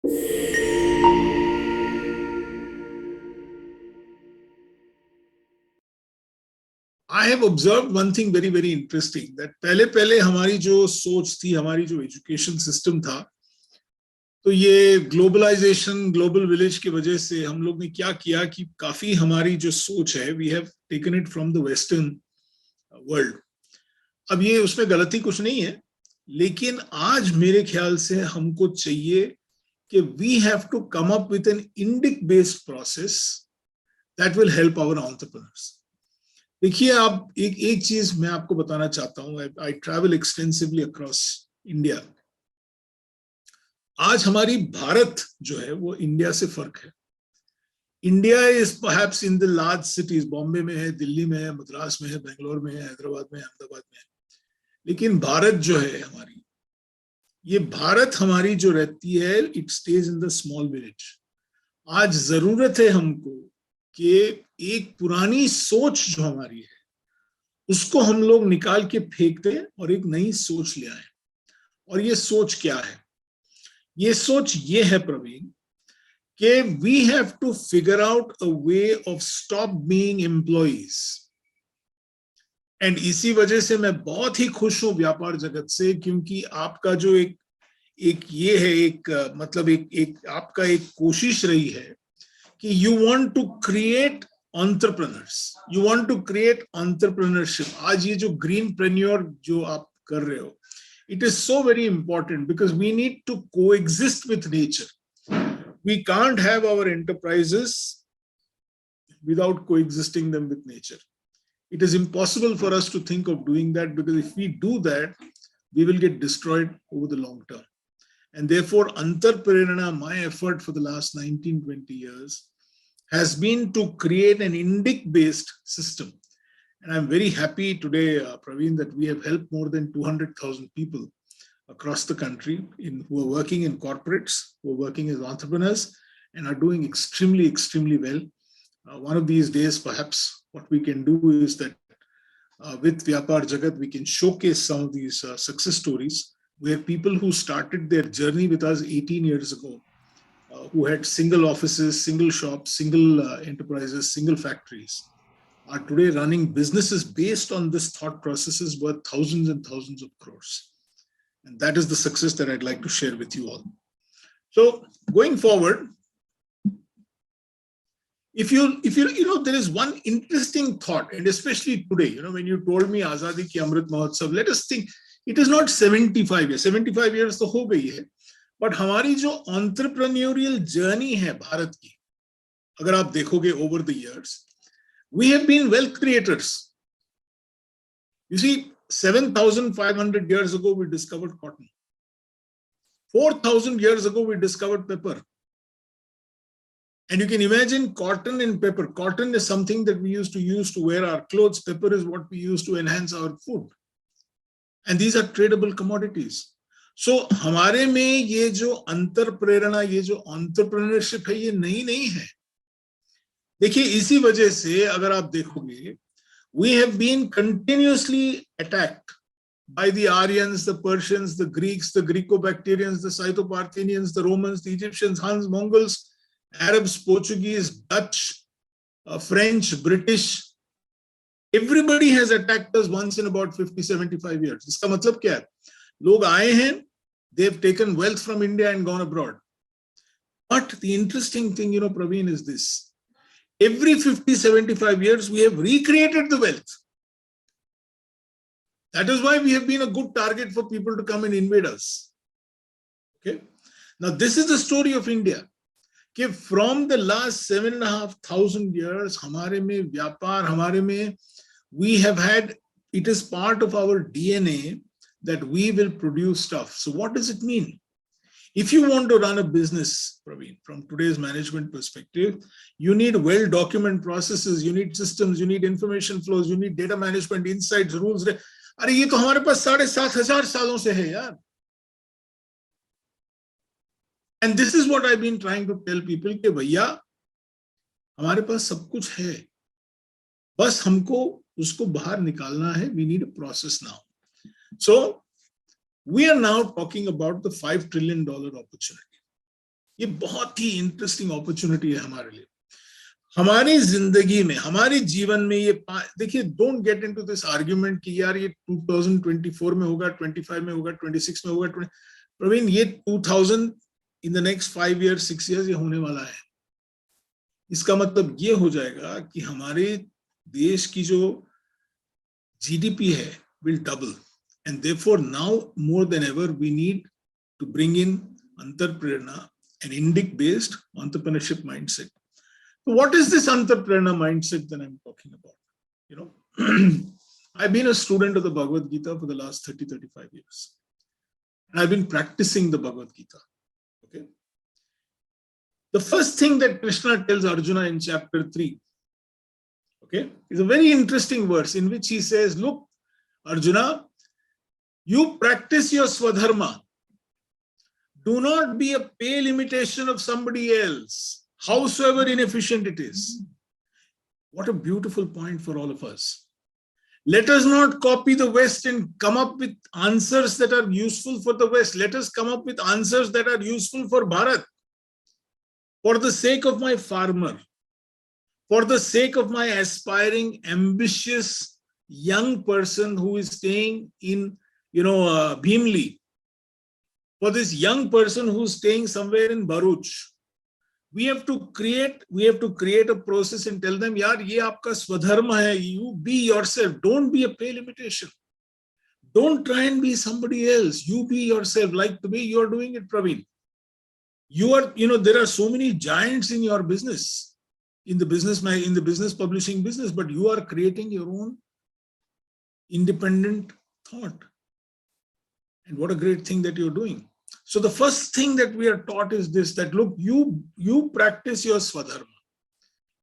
I have observed one thing very, very interesting, that पहले हमारी जो सोच थी, हमारी जो एजुकेशन सिस्टम था, तो ये ग्लोबलाइजेशन, ग्लोबल विलेज की वजह से हम लोग ने क्या किया कि काफी हमारी जो सोच है, we have taken it from the western world. अब ये उसमें गलती कुछ नहीं है, लेकिन आज मेरे ख्याल से हमको चाहिए कि we have to come up with an Indic based process that will help our entrepreneurs. देखिए, आप एक चीज मैं आपको बताना चाहता हूं. I travel extensively across India. आज हमारी भारत जो है वो इंडिया से फर्क है. India is perhaps in the large cities, Bombay में है, दिल्ली में है, मद्रास में है, बेंगलोर में है, हैदराबाद में है, अहमदाबाद में है. लेकिन भारत जो है हमारी, ये भारत हमारी जो रहती है, it stage in the small village. आज जरूरत है हमको कि एक पुरानी सोच जो हमारी है उसको हम लोग निकाल के फेंक दें और एक नई सोच ले आए. और ये सोच क्या है? ये सोच ये है प्रवीण कि we have to figure out a way of stop being employees. And इसी वजह से मैं बहुत ही खुश हूं व्यापार जगत से, क्योंकि आपका जो एक ये है, मतलब एक आपका एक कोशिश रही है कि you want to create entrepreneurs, you want to create entrepreneurship. आज ये जो ग्रीनप्रेन्योर जो आप कर रहे हो, it is so very important because we need to coexist with nature. We can't have our enterprises without coexisting them with nature. It is impossible for us to think of doing that, because if we do that, we will get destroyed over the long term. And therefore, Antar Prerana, my effort for the last 19-20 years, has been to create an Indic-based system. And I'm very happy today, Praveen, that we have helped more than 200,000 people across the country who are working in corporates, who are working as entrepreneurs, and are doing extremely, extremely well. One of these days, perhaps what we can do is that with vyapaarjagat, we can showcase some of these success stories where people who started their journey with us 18 years ago, who had single offices, single shops, single enterprises, single factories, are today running businesses based on this thought processes worth thousands and thousands of crores. And that is the success that I'd like to share with you all. So going forward, if you there is one interesting thought, and especially today, when you told me Azadi ki Amrit Mahotsav, let us think, it is not 75 years. 75 years तो हो गई है, but हमारी जो entrepreneurial journey है भारत की, अगर आप देखोगे over the years, we have been wealth creators. You see, 7,500 years ago, we discovered cotton. 4,000 years ago, we discovered pepper. And you can imagine cotton and pepper. Cotton is something that we used to wear our clothes. Pepper is what we use to enhance our food. And these are tradable commodities. So, हमारे में ये जो अंतर प्रेरणा, ये जो entrepreneurship है, ये नई नहीं है. देखिए, इसी वजह से अगर आप देखोगे, we have been continuously attacked by the Aryans, the Persians, the Greeks, the Greco-Bactrians, the Scytho-Parthenians, the Romans, the Egyptians, Huns, Mongols, Arabs, Portuguese, Dutch, French, British. Everybody has attacked us once in about 50-75 years. इसका मतलब क्या है? लोग आए हैं, they have taken wealth from India and gone abroad. But the interesting thing, Praveen, is this. Every 50-75 years, we have recreated the wealth. That is why we have been a good target for people to come and invade us. Okay. Now, this is the story of India. Okay, from the last 7,500 years, हमारे में व्यापार, हमारे में we have had, it is part of our DNA that we will produce stuff. So what does it mean? If you want to run a business, Praveen, from today's management perspective, you need well-documented processes, you need systems, you need information flows, you need data management, insights, rules. अरे ये तो हमारे पास 7,500 सालों से है यार. And this is what I've been trying to tell people कि भैया हमारे पास सब कुछ है, बस हमको उसको बाहर निकालना है. We need a process now. So we are now talking about the $5 trillion opportunity. ये बहुत ही इंटरेस्टिंग अपॉर्चुनिटी है हमारे लिए, हमारी जिंदगी में, हमारे जीवन में। ये देखिए, don't get into this argument कि यार ये 2024 में होगा, 25 में होगा, 26 में होगा। प्रवीण, ये 2000 in the next 5 years 6 years ये होने वाला है। इसका मतलब ये हो जाएगा कि हमारे देश की जो जीडीपी है will double, and therefore now more than ever we need to bring in Antar Prerana, an Indic based entrepreneurship mindset. So what is this Antar Prerana mindset that I'm talking about? You know, I've been a student of the Bhagavad Gita for the last 35 years. And I've been practicing the Bhagavad Gita. Okay. The first thing that Krishna tells Arjuna in chapter 3, okay, is a very interesting verse in which he says, look, Arjuna, you practice your swadharma. Do not be a pale imitation of somebody else, howsoever inefficient it is. What a beautiful point for all of us. Let us not copy the West and come up with answers that are useful for the West. Let us come up with answers that are useful for Bharat. For the sake of my farmer, for the sake of my aspiring, ambitious young person who is staying in, Bhimli, for this young person who's staying somewhere in Bharuch, we have to create a process and tell them, yaar, ye aapka swadharma hai, you be yourself, don't be a pale imitation. Don't try and be somebody else. You be yourself, like the way you're doing it, Praveen. You are, there are so many giants in your business, in the business publishing business, but you are creating your own independent thought. And what a great thing that you're doing. So the first thing that we are taught is this, that look, you practice your swadharma.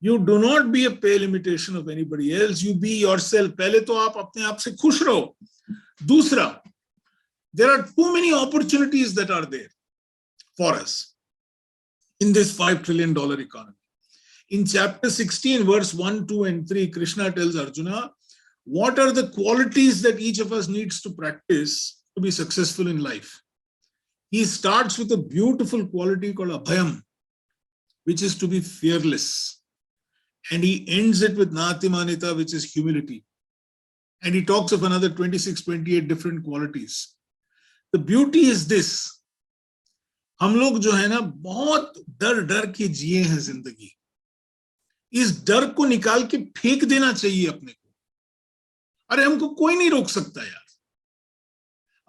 You do not be a pale imitation of anybody else. You be yourself. Pehle to aap apne aap se khush raho. Dusra, there are too many opportunities that are there for us in this $5 trillion economy. In chapter 16, verse 1, 2, and 3, Krishna tells Arjuna, what are the qualities that each of us needs to practice to be successful in life? He starts with a beautiful quality called abhayam, which is to be fearless. And he ends it with natimanita, which is humility. And he talks of another 26, 28 different qualities. The beauty is this, हम लोग जो है ना बहुत डर के जिए हैं जिंदगी. इस डर को निकाल के फेंक देना चाहिए अपने को. अरे हमको कोई नहीं रोक सकता यार.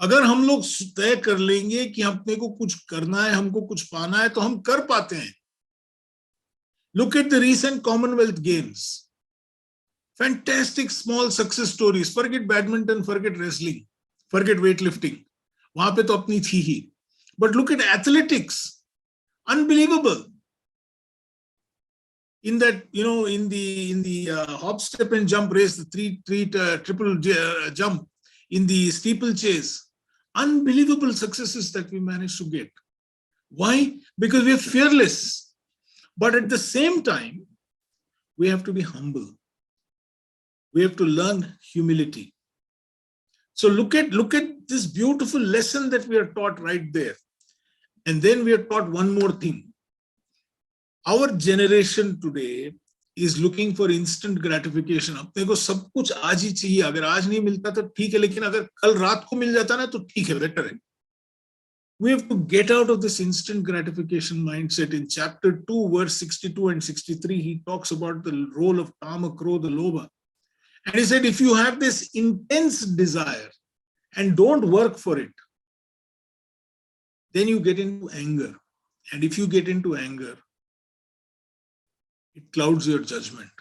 अगर हम लोग तय कर लेंगे कि अपने को कुछ करना है, हमको कुछ पाना है, तो हम कर पाते हैं. Look at the recent Commonwealth Games. Fantastic small success stories. Forget badminton, forget wrestling, forget weightlifting. वहां पे तो अपनी थी ही. But look at athletics. Unbelievable. In that, in the hop, step, and jump race, the triple jump, in the steeplechase, unbelievable successes that we managed to get. Why? Because we are fearless. But at the same time, we have to be humble. We have to learn humility. So look at this beautiful lesson that we are taught right there. And then we are taught one more thing. Our generation today is looking for instant gratification. अपने को सब कुछ आज ही चाहिए. अगर आज नहीं मिलता तो ठीक है, लेकिन अगर कल रात को मिल जाता ना तो ठीक है, better है. We have to get out of this instant gratification mindset. In chapter 2, verse 62 and 63, he talks about the role of kama, krodha, lobha. And he said, if you have this intense desire and don't work for it, then you get into anger. And if you get into anger, it clouds your judgment.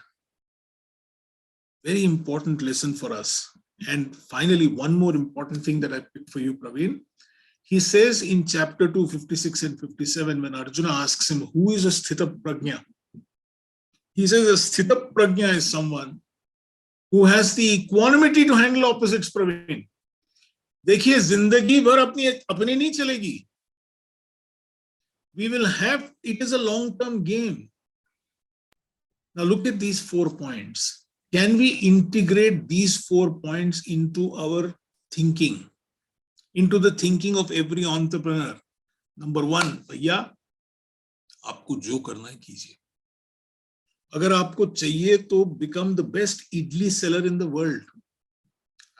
Very important lesson for us. And finally, one more important thing that I picked for you, Praveen. He says in chapter 2, 56 and 57, when Arjuna asks him, who is a sthita prajna? He says a sthita prajna is someone who has the equanimity to handle opposites, Praveen. देखिए, जिंदगी भर अपनी नहीं चलेगी. It is a long-term game. Now look at these 4 points. Can we integrate these 4 points into our thinking, into the thinking of every entrepreneur? Number 1, bhaiya, आपको जो करना है कीजिए. अगर आपको चाहिए तो become the best idli seller in the world.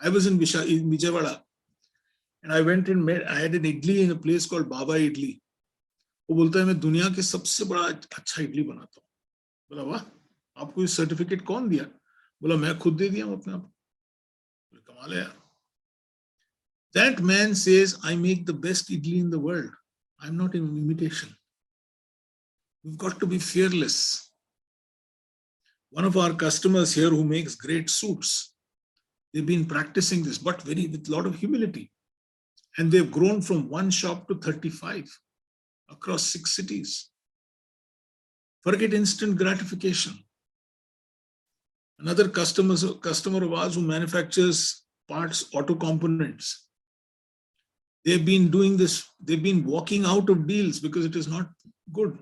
I was in Vijayawada and I went and I had an idli in a place called Baba Idli. वो बोलता है मैं दुनिया के सबसे बड़ा अच्छा इडली बनाता हूँ. बोला वाह, आपको ये सर्टिफिकेट कौन दिया? बोला मैं खुद दे दिया हूँ अपने आप. कमाल है यार. That man says I make the best idli in the world. I'm not in imitation. We've got to be fearless. One of our customers here who makes great suits, they've been practicing this, but with a lot of humility. And they've grown from one shop to 35 across 6 cities. Forget instant gratification. Another customer of ours who manufactures parts, auto components, they've been doing this, they've been walking out of deals because it is not good.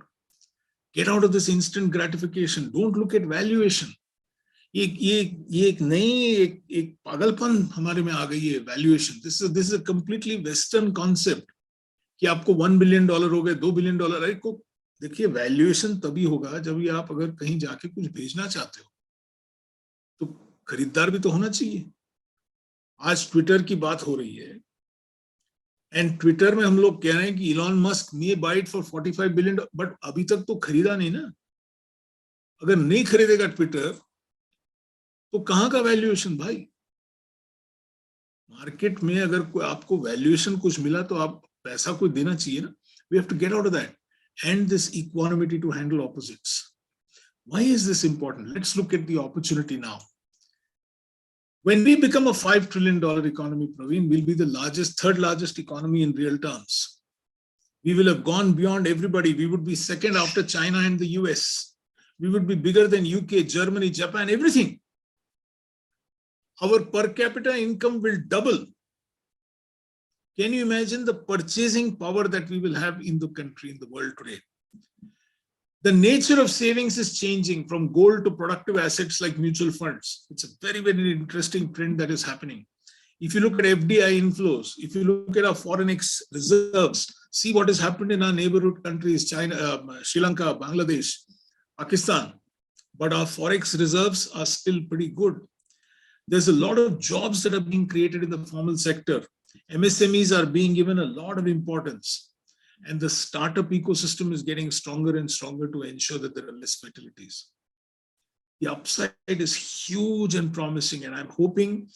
Get out of this instant gratification. Don't look at valuation. ये एक नई एक पागलपन हमारे में आ गई है, valuation. This is a completely Western concept कि आपको $1 billion हो गए, $2 billion. अरे को देखिए, valuation तभी होगा जब ये आप अगर कहीं जाके कुछ बेचना चाहते हो तो खरीदार भी तो होना चाहिए. आज ट्विटर की बात हो रही है एंड ट्विटर में हम लोग कह रहे हैं कि Elon Musk may buy it for $45 billion, but अभी तक तो खरीदा नहीं ना. अगर नहीं खरीदेगा ट्विटर तो कहां का वैल्यूएशन भाई? मार्केट में अगर आपको वैल्यूएशन कुछ मिला तो आप पैसा कोई देना चाहिए ना. We have to get out of that and this equanimity to handle opposites. Why is this important? Let's look at the opportunity now. When we become a $5 trillion economy, Praveen, we'll be the third largest economy in real terms. We will have gone beyond everybody. We would be second after China and the US. We would be bigger than UK, Germany, Japan, everything. Our per capita income will double. Can you imagine the purchasing power that we will have in the country, in the world today? The nature of savings is changing from gold to productive assets like mutual funds. It's a very, very interesting trend that is happening. If you look at FDI inflows, if you look at our foreign reserves, see what has happened in our neighborhood countries, China, Sri Lanka, Bangladesh, Pakistan. But our forex reserves are still pretty good. There's a lot of jobs that are being created in the formal sector. MSMEs are being given a lot of importance. And the startup ecosystem is getting stronger and stronger to ensure that there are less fatalities. The upside is huge and promising, and I'm hoping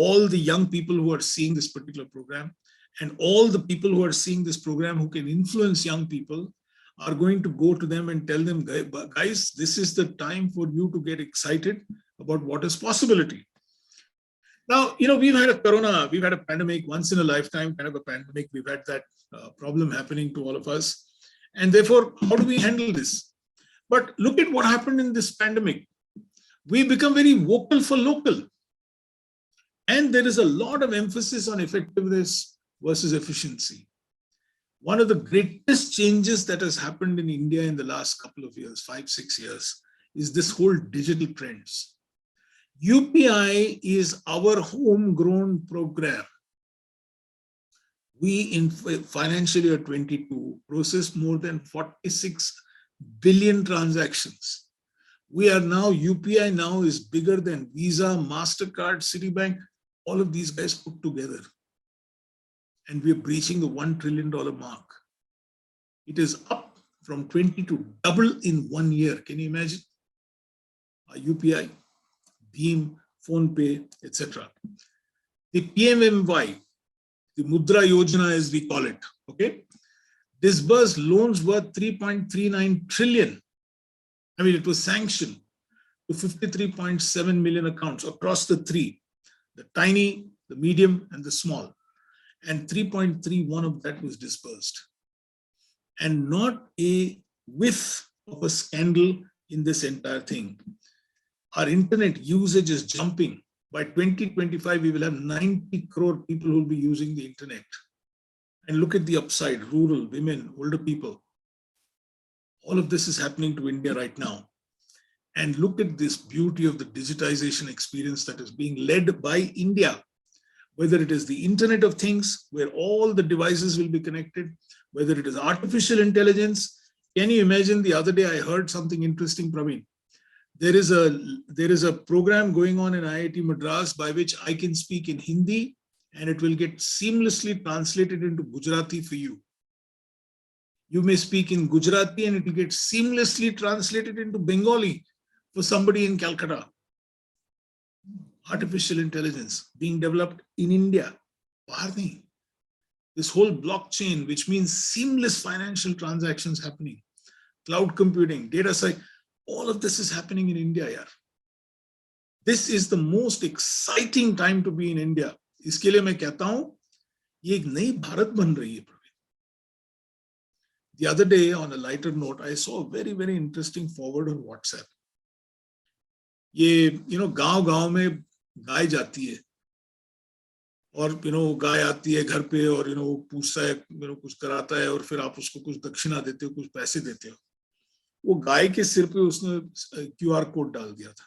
all the young people who are seeing this particular program and all the people who are seeing this program who can influence young people are going to go to them and tell them, guys, this is the time for you to get excited about what is possibility. Now, we've had a corona, we've had a pandemic, once in a lifetime kind of a pandemic. We've had that problem happening to all of us. And therefore, how do we handle this? But look at what happened in this pandemic. We become very vocal for local. And there is a lot of emphasis on effectiveness versus efficiency. One of the greatest changes that has happened in India in the last couple of years, 5-6 years, is this whole digital trends. UPI is our homegrown program. We, in financial year 22, processed more than 46 billion transactions. We are now, UPI now is bigger than Visa, MasterCard, Citibank, all of these guys put together. And we're breaching the $1 trillion mark. It is up from 20 to double in 1 year. Can you imagine? UPI, Beam, PhonePe, etc. The PMMY, the Mudra Yojana as we call it, okay, disbursed loans worth 3.39 trillion. I mean, it was sanctioned to 53.7 million accounts across the three, the tiny, the medium, and the small. And 3.31 of that was disbursed. And not a whiff of a scandal in this entire thing. Our internet usage is jumping. By 2025, we will have 90 crore people who will be using the internet. And look at the upside, rural, women, older people. All of this is happening to India right now. And look at this beauty of the digitization experience that is being led by India. Whether it is the Internet of Things, where all the devices will be connected, whether it is artificial intelligence, Can you imagine, the other day I heard something interesting, Praveen? There is a program going on in IIT Madras by which I can speak in Hindi and it will get seamlessly translated into Gujarati for you. You may speak in Gujarati and it will get seamlessly translated into Bengali for somebody in Calcutta. Artificial intelligence being developed in India. This whole blockchain, which means seamless financial transactions happening, cloud computing, data science, all of this is happening in India, yaar. This is the most exciting time to be in India. इसके लिए मैं कहता हूं, ये एक नई भारत बन रही है, Praveen. The other day, on a lighter note, I saw a very, very interesting forward on WhatsApp. ये, गांव-गांव में गाय जाती है और गाय आती है घर पे और वो पूछता है, कुछ कराता है और फिर आप उसको कुछ दक्षिणा देते हो, कुछ पैसे देते हो. वो गाय के सिर पे उसने QR कोड डाल दिया था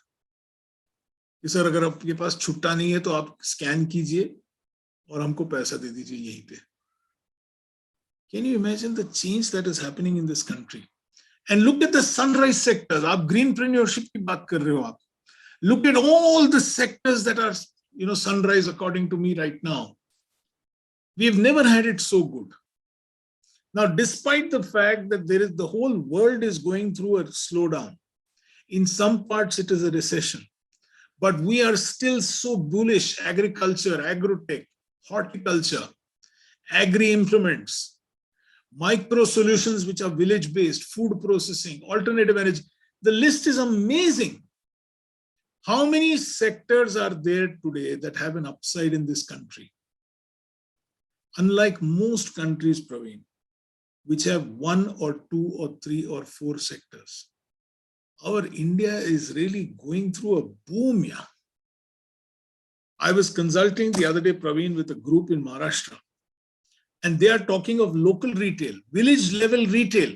कि सर अगर आपके पास छुट्टा नहीं है तो आप स्कैन कीजिए और हमको पैसा दे दीजिए यहीं पे. Can you imagine the change that is happening in this country? And look at the sunrise sectors. आप greenpreneurship की बात कर रहे हो आप. Look at all the sectors that are, sunrise according to me right now. We've never had it so good. Now, despite the fact that the whole world is going through a slowdown, in some parts it is a recession, but we are still so bullish. Agriculture, agrotech, horticulture, agri-implements, micro solutions which are village-based, food processing, alternative energy. The list is amazing. How many sectors are there today that have an upside in this country? Unlike most countries, Praveen, which have 1 or 2 or 3 or 4 sectors, our India is really going through a boom. Yeah. I was consulting the other day, Praveen, with a group in Maharashtra, and they are talking of local retail, village level retail,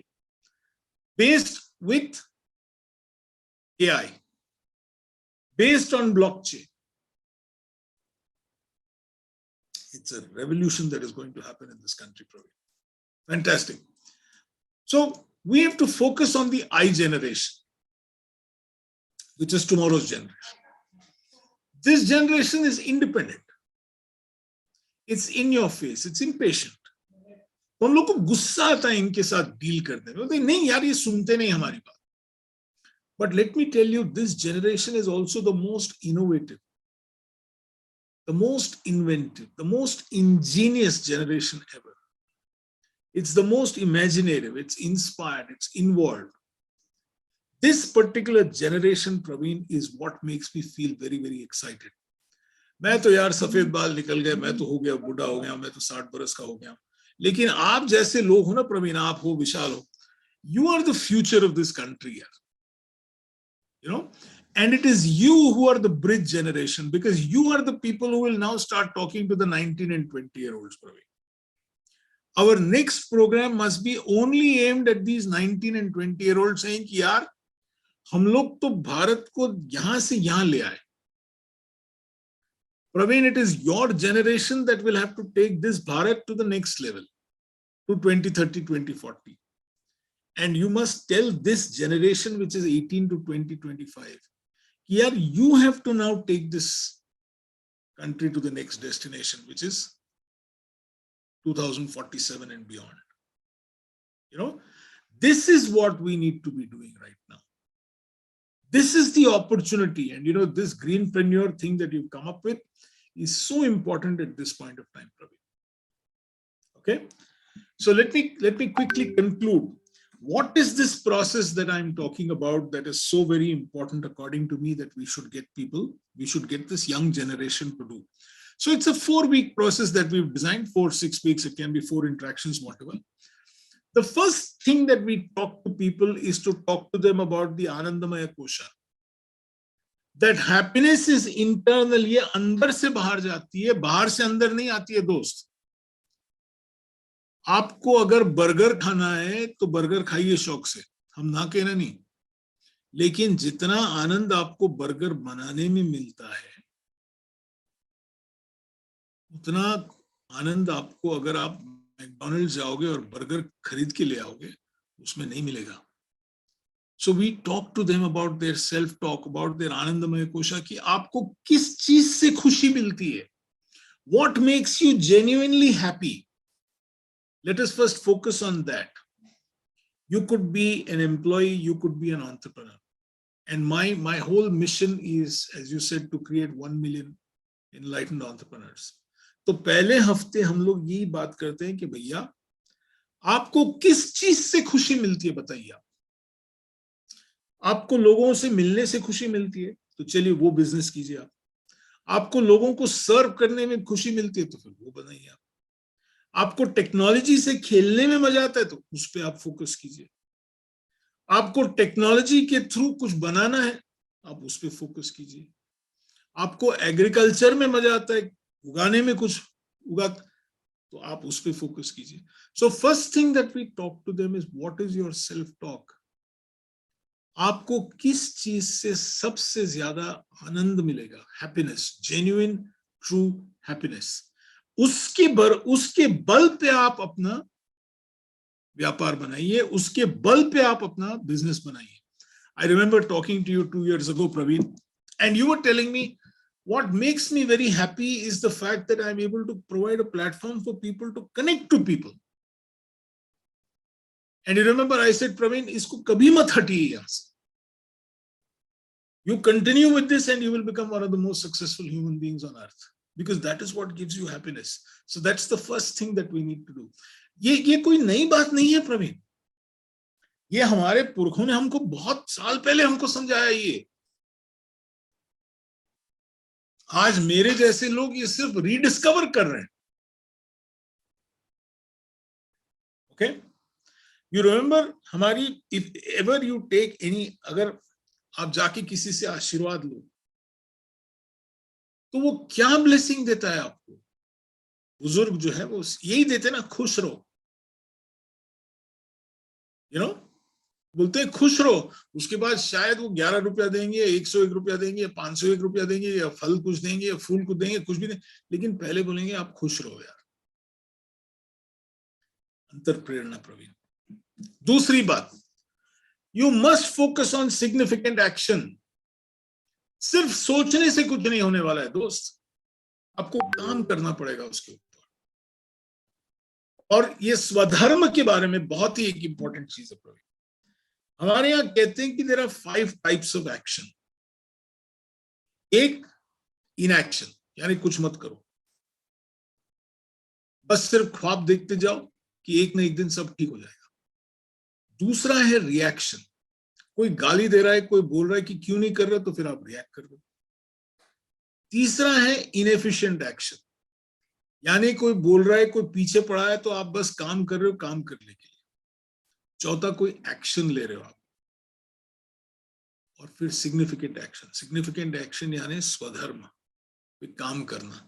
based with AI, based on blockchain. It's a revolution that is going to happen in this country, Praveen. Fantastic. So we have to focus on the I generation, which is tomorrow's generation. This generation is independent. It's in your face. It's impatient. तो हम लोग को गुस्सा आता है इनके साथ deal करने में. नहीं यार, ये सुनते नहीं हमारी बात. But let me tell you, this generation is also the most innovative, the most inventive, the most ingenious generation ever. It's the most imaginative, it's inspired, it's involved. This particular generation, Praveen, is what makes me feel very, very excited. मैं तो यार सफेद बाल निकल गए, मैं तो हो गया बूढ़ा हो गया, मैं तो 60 बरस का हो गया. लेकिन आप जैसे लोग हो ना प्रवीण, आप हो, विशाल हो, you are the future of this country, yaar. And it is you who are the bridge generation, because you are the people who will now start talking to the 19 and 20-year-olds, Praveen. Our next program must be only aimed at these 19 and 20-year-olds, saying कि यार हम लोग तो भारत को यहां से यहां ले आए. Praveen, it is your generation that will have to take this Bharat to the next level, to 2030, 2040. And you must tell this generation, which is 18 to 2025, yeah, you have to now take this country to the next destination, which is 2047 and beyond. This is what we need to be doing right now. This is the opportunity. And this greenpreneur thing that you've come up with is so important at this point of time, Praveen. Okay. So let me quickly conclude. What is this process that I'm talking about that is so very important, according to me, that we should get this young generation to do? So it's a 4-week process that we've designed, 4-6 weeks. It can be 4 interactions, whatever. The first thing that we talk to people is to talk to them about the Anandamaya Kosha. That happiness is internal. ये अंदर से बाहर जाती है, बाहर से अंदर नहीं आती है दोस्त. आपको अगर बर्गर खाना है तो बर्गर खाइए शौक से, हम ना कहना नहीं. लेकिन जितना आनंद आपको बर्गर बनाने में मिलता है, उतना आनंद आपको अगर आप मैकडॉनल्ड्स जाओगे और बर्गर खरीद के ले आओगे, उसमें नहीं मिलेगा. So we talk to them about their self-talk, about their आनंदमय कोशा, कि आपको किस चीज से खुशी मिलती है. What makes you genuinely happy? Let us first focus on that. You could be an employee, you could be an entrepreneur. And my whole mission is, as you said, to create 1 million enlightened entrepreneurs. तो पहले हफ्ते हम लोग यही बात करते हैं कि भैया आपको किस चीज से खुशी मिलती है, बताइए. आपको लोगों से मिलने से खुशी मिलती है, तो चलिए वो बिजनेस कीजिए आप. आपको लोगों को सर्व करने में खुशी मिलती है, तो फिर वो बनाइए आप. आपको टेक्नोलॉजी से खेलने में मजा आता है, तो उस पर आप फोकस कीजिए. आपको टेक्नोलॉजी के थ्रू कुछ बनाना है, आप उस पर फोकस कीजिए. आपको एग्रीकल्चर में मजा आता है, उगाने में कुछ उगा, तो आप उस पर फोकस कीजिए. So first thing that we talk to them is what is your self talk. आपको किस चीज से सबसे ज्यादा आनंद मिलेगा, हैप्पीनेस, जेन्युइन ट्रू हैप्पीनेस. उसके बल पे आप अपना व्यापार बनाइए, उसके बल पे आप अपना बिजनेस बनाइए. I remember talking to you 2 years ago, Praveen, and you were telling me what makes me very happy is the fact that I'm able to provide a platform for people to connect to people. And you remember I said, Praveen, इसको कभी मत हटिए यहाँ से. You continue with this and you will become one of the most successful human beings on earth, because that is what gives you happiness. So that's the first thing that we need to do. ये कोई नई बात नहीं है प्रवीण. ये हमारे पुरखों ने हमको बहुत साल पहले हमको समझाया. ये आज मेरे जैसे लोग ये सिर्फ रीडिस्कवर कर रहे हैं. ओके, यू रिमेंबर हमारी, if ever you take any, अगर आप जाके किसी से आशीर्वाद लो तो वो क्या ब्लेसिंग देता है आपको. बुजुर्ग जो है वो यही देते ना, खुश रहो. यू नो, बोलते हैं खुश रहो. उसके बाद शायद वो 11 रुपया देंगे, 101 रुपया देंगे, या 501 रुपया देंगे, या फल कुछ देंगे, या फूल कुछ देंगे, कुछ भी नहीं, लेकिन पहले बोलेंगे आप खुश रहो यार. अंतर प्रेरणा प्रवीण. दूसरी बात, you must focus on significant action. सिर्फ सोचने से कुछ नहीं होने वाला है दोस्त, आपको काम करना पड़ेगा उसके ऊपर. और ये स्वधर्म के बारे में बहुत ही एक इंपॉर्टेंट चीज है प्रवीण. हमारे यहां कहते हैं कि there are 5 types of action. एक, इनएक्शन, यानी कुछ मत करो, बस सिर्फ ख्वाब देखते जाओ कि एक न एक दिन सब ठीक हो जाएगा. दूसरा है रिएक्शन. कोई गाली दे रहा है, कोई बोल रहा है कि क्यों नहीं कर रहे, तो फिर आप रिएक्ट कर दो. तीसरा है इनएफिशिएंट एक्शन, यानी कोई बोल रहा है, कोई पीछे पड़ा है, तो आप बस काम कर रहे हो काम करने के लिए. चौथा, कोई एक्शन ले रहे हो आप. और फिर सिग्निफिकेंट एक्शन. सिग्निफिकेंट एक्शन यानी स्वधर्म पे काम करना.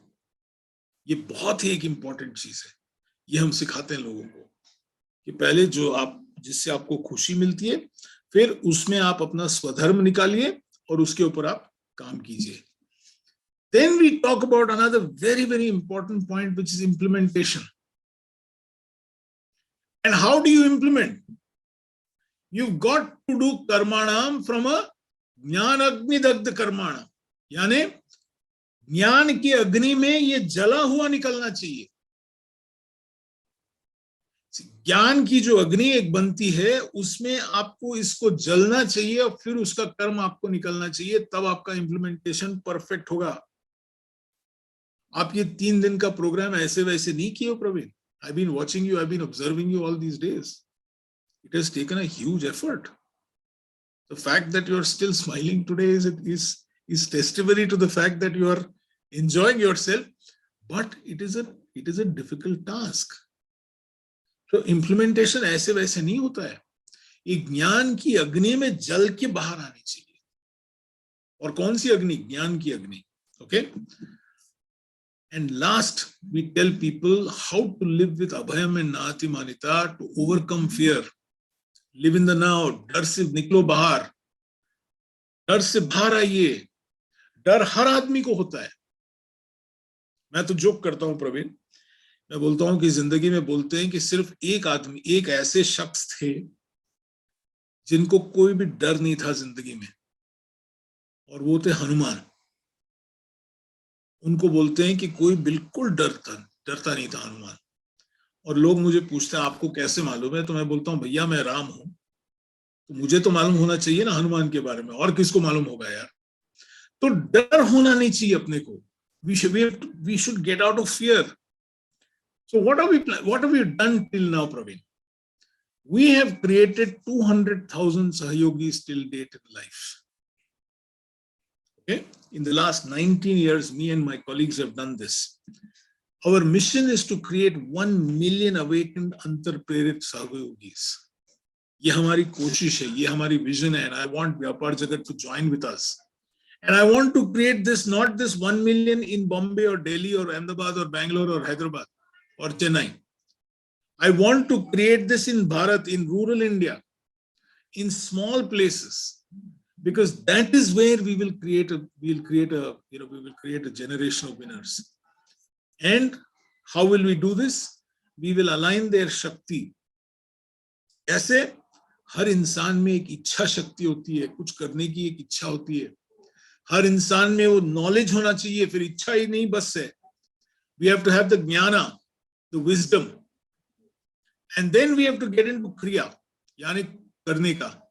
ये बहुत ही एक इंपॉर्टेंट चीज है. ये हम सिखाते हैं लोगों को कि पहले जो आप, जिससे आपको खुशी मिलती है, फिर उसमें आप अपना स्वधर्म निकालिए और उसके ऊपर आप काम कीजिए. Then we talk about another very, very important point, which is implementation. And how do you implement? You've got to do karmanam from a jnanagni dagdha karmanam. यानी ज्ञान की अग्नि में ये जला हुआ निकलना चाहिए. ज्ञान की जो अग्नि एक बनती है, उसमें आपको इसको जलना चाहिए और फिर उसका कर्म आपको निकलना चाहिए. तब आपका इंप्लीमेंटेशन परफेक्ट होगा. आप ये 3 दिन का प्रोग्राम ऐसे वैसे नहीं किए हो Praveen. I been watching you, I been observing you all these days. It has taken a huge effort. The fact that you are still smiling today is testimony to the fact that you are enjoying yourself, but it is a difficult task. So implementation ऐसे वैसे नहीं होता है. एक ज्ञान की अग्नि में जल के बाहर आनी चाहिए. और कौन सी अग्नि? ज्ञान की अग्नि. Okay? And last, we tell people how to live with abhayam and nati manita, to overcome fear. Live in the now. डर से निकलो बाहर. डर से बाहर आइए. डर हर आदमी को होता है. मैं तो जोक करता हूं प्रवीण. मैं बोलता हूं कि जिंदगी में बोलते हैं कि सिर्फ एक आदमी, एक ऐसे शख्स थे जिनको कोई भी डर नहीं था जिंदगी में, और वो थे हनुमान। उनको बोलते हैं कि कोई बिल्कुल डरता नहीं था हनुमान। और लोग मुझे पूछते हैं आपको कैसे मालूम है, तो मैं बोलता हूँ भैया मैं राम हूं, तो मुझे तो मालूम होना चाहिए ना हनुमान के बारे में, और किसको मालूम होगा यार। तो डर होना नहीं चाहिए अपने को। We should get out of fear. So what have we done till now, Praveen? We have created 200,000 Sahayogis till date in life. Okay? In the last 19 years, me and my colleagues have done this. Our mission is to create 1 million awakened Antar Prerit Sahayogis. ये हमारी कोशिश है, ये हमारी vision है, and I want vyapaarjagat to join with us. And I want to create this, not this 1 million in Bombay or Delhi or Ahmedabad or Bangalore or Hyderabad or Chennai. I want to create this in Bharat, in rural India, in small places, because that is where we will create a generation of winners. And how will we do this? We will align their Shakti. ऐसे हर इंसान में एक इच्छा शक्ति होती है, कुछ करने की एक इच्छा होती है। हर इंसान में वो नॉलेज होना चाहिए, फिर इच्छा ही नहीं बस है। We have to have the jnana, the wisdom, and then we have to get into kriya, यानी करने का,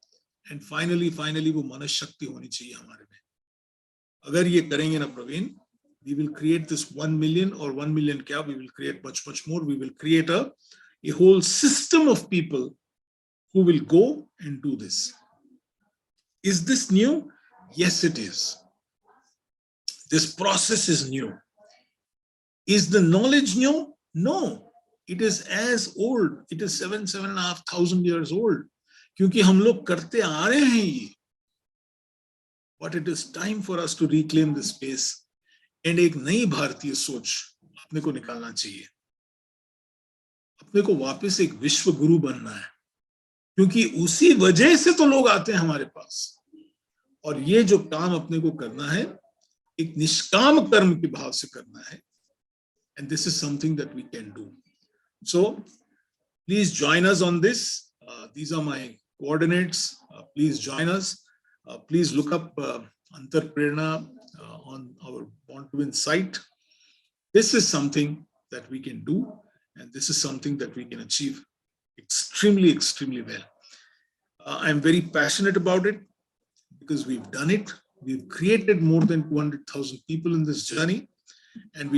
and finally वो मानस शक्ति होनी चाहिए हमारे में। अगर ये करेंगे ना Praveen, we will create this 1 million or 1 million क्या, we will create much more. We will create a whole system of people who will go and do this. Is this new? Yes, it is. This process is new. Is the knowledge new? No. It is as old. It is 7,500 years old. क्योंकि हम लोग करते आ रहे हैं ये. But it is time for us to reclaim this space and एक नई भारतीय सोच अपने को निकालना चाहिए. अपने को वापस एक विश्व गुरु बनना है, क्योंकि उसी वजह से तो लोग आते हैं हमारे पास. और ये जो काम अपने को करना है, एक निष्काम कर्म के भाव से करना है. And this is something that we can do. So please join us on this. These are my coordinates. Please join us. Please look up Antar Prerana on our Born to Win site. This is something that we can do, and this is something that we can achieve extremely well. I'm very passionate about it because we've done it. We've created more than 200,000 people in this journey, and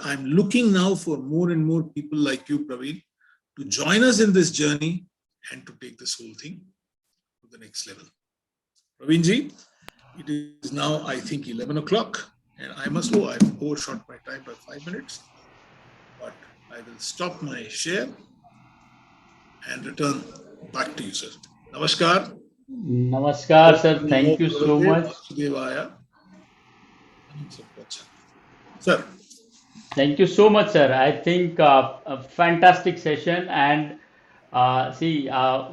I'm looking now for more and more people like you, Praveen, to join us in this journey and to take this whole thing to the next level. Praveen ji, it is now, I think, 11 o'clock, and I must go. I've overshot my time by 5 minutes, but I will stop my share and return back to you, sir. Namaskar. Namaskar, sir. Thank you so much. Sir. Thank you so much, sir. I think a fantastic session. And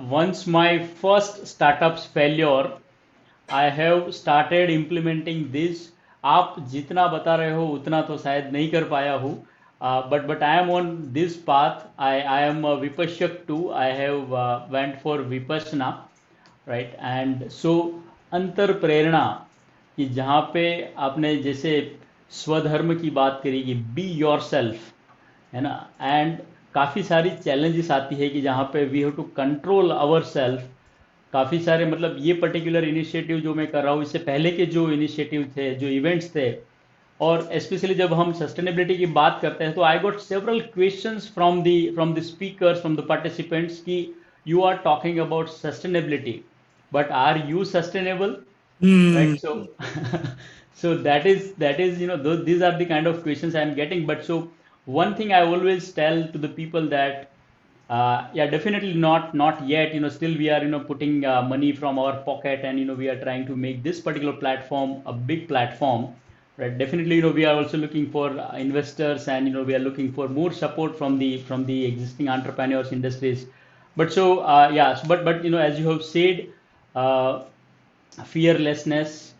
once my first startup's failure, I have started implementing this. आप जितना बता रहे हो उतना तो शायद नहीं कर पाया हूँ. But I am on this path. I am a Vipashyak too. I have went for Vipassana, right? And so अंतर प्रेरणा कि जहाँ पे आपने जैसे स्वधर्म की बात करी कि बी योर सेल्फ, है ना. एंड काफ़ी सारी चैलेंजेस आती है कि जहाँ पे we have to control our self. काफ़ी सारे मतलब ये पर्टिकुलर इनिशिएटिव जो मैं कर रहा हूँ, इससे पहले के जो इनिशिएटिव थे, जो इवेंट्स थे, और स्पेशली जब हम सस्टेनेबिलिटी की बात करते हैं, तो I got several questions from the speakers, from the participants कि you are talking about sustainability, but are you sustainable? Right? So that is these are the kind of questions I am getting. But so one thing I always tell to the people that definitely not yet, still we are putting money from our pocket, and we are trying to make this particular platform a big platform, right? Definitely we are also looking for investors, and we are looking for more support from the existing entrepreneurs industries. But so but as you have said, fearlessness,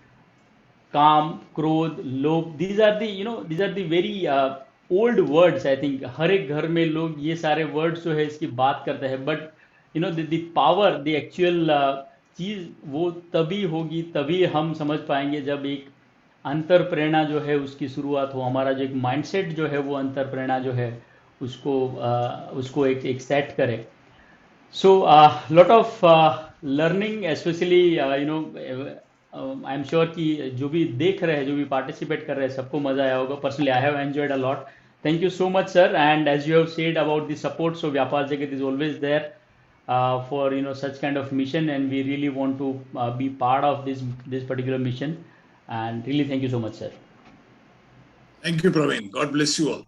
काम, क्रोध, लोभ, these are the very old words. I think हर एक घर में लोग ये सारे words जो है इसकी बात करते हैं. But the power, the actual चीज़ वो तभी होगी, तभी हम समझ पाएंगे जब एक अंतर प्रेरणा जो है उसकी शुरुआत हो, हमारा जो एक माइंडसेट जो है वो अंतर प्रेरणा जो है उसको एक सेट करे. So lot of learning, especially I am sure कि जो भी देख रहे हैं, जो भी पार्टिसिपेट कर रहे हैं, सबको मजा आया होगा. Personally I have enjoyed a lot. Thank you so much, sir. And as you have said about the support, so Vyapar Jagat is always there for such kind of mission, and we really want to be part of this particular mission. And really, thank you so much, sir. Thank you, Praveen. God bless you all.